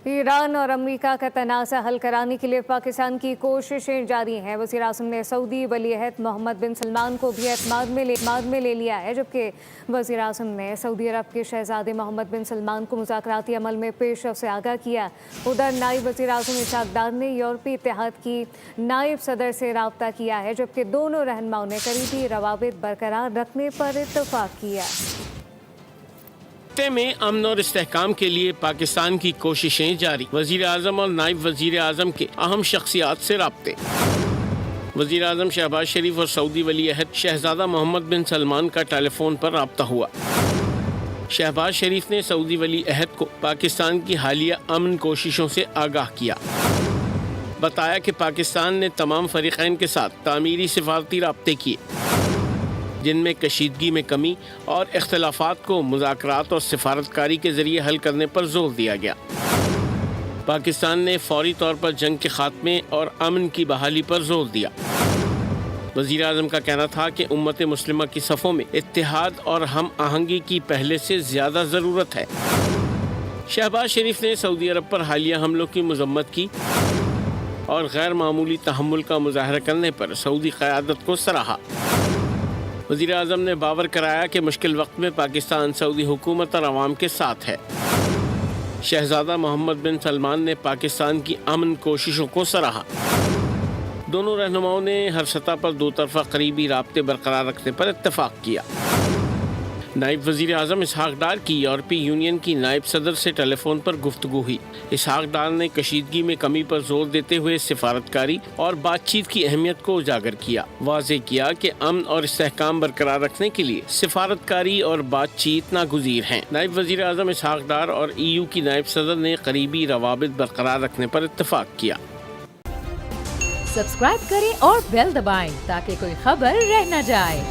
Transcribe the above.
ایران اور امریکہ کا تنازع حل کرانے کے لیے پاکستان کی کوششیں جاری ہیں۔ وزیر اعظم نے سعودی ولی عہد محمد بن سلمان کو بھی اعتماد میں لے لیا ہے، جبکہ وزیر اعظم نے سعودی عرب کے شہزادے محمد بن سلمان کو مذاکراتی عمل میں پیش رفت سے آگاہ کیا۔ ادھر نائب وزیر اعظم اسحاق ڈار نے یورپی اتحاد کی نائب صدر سے رابطہ کیا ہے، جبکہ دونوں رہنماؤں نے قریبی روابط برقرار رکھنے پر اتفاق کیا۔ خطے میں امن اور استحکام کے لیے پاکستان کی کوششیں جاری، وزیر اعظم اور نائب وزیر اعظم کے اہم شخصیات سے رابطے۔ وزیر اعظم شہباز شریف اور سعودی ولی عہد شہزادہ محمد بن سلمان کا ٹیلی فون پر رابطہ ہوا۔ شہباز شریف نے سعودی ولی عہد کو پاکستان کی حالیہ امن کوششوں سے آگاہ کیا، بتایا کہ پاکستان نے تمام فریقین کے ساتھ تعمیری سفارتی رابطے کیے، جن میں کشیدگی میں کمی اور اختلافات کو مذاکرات اور سفارتکاری کے ذریعے حل کرنے پر زور دیا گیا۔ پاکستان نے فوری طور پر جنگ کے خاتمے اور امن کی بحالی پر زور دیا۔ وزیر اعظم کا کہنا تھا کہ امت مسلمہ کی صفوں میں اتحاد اور ہم آہنگی کی پہلے سے زیادہ ضرورت ہے۔ شہباز شریف نے سعودی عرب پر حالیہ حملوں کی مذمت کی اور غیر معمولی تحمل کا مظاہرہ کرنے پر سعودی قیادت کو سراہا۔ وزیر اعظم نے باور کرایا کہ مشکل وقت میں پاکستان سعودی حکومت اور عوام کے ساتھ ہے۔ شہزادہ محمد بن سلمان نے پاکستان کی امن کوششوں کو سراہا۔ دونوں رہنماؤں نے ہر سطح پر دو طرفہ قریبی رابطے برقرار رکھنے پر اتفاق کیا۔ نائب وزیر اعظم اسحاق ڈار کی یورپی یونین کی نائب صدر سے ٹیلی فون پر گفتگو ہوئی۔ اسحاق ڈار نے کشیدگی میں کمی پر زور دیتے ہوئے سفارتکاری اور بات چیت کی اہمیت کو اجاگر کیا۔ واضح کیا کہ امن اور استحکام برقرار رکھنے کے لیے سفارتکاری اور بات چیت ناگزیر ہیں۔ نائب وزیر اعظم اسحاق ڈار اور EU کی نائب صدر نے قریبی روابط برقرار رکھنے پر اتفاق کیا۔ سبسکرائب کریں اور بیل دبائیں تاکہ کوئی خبر رہ نہ جائے۔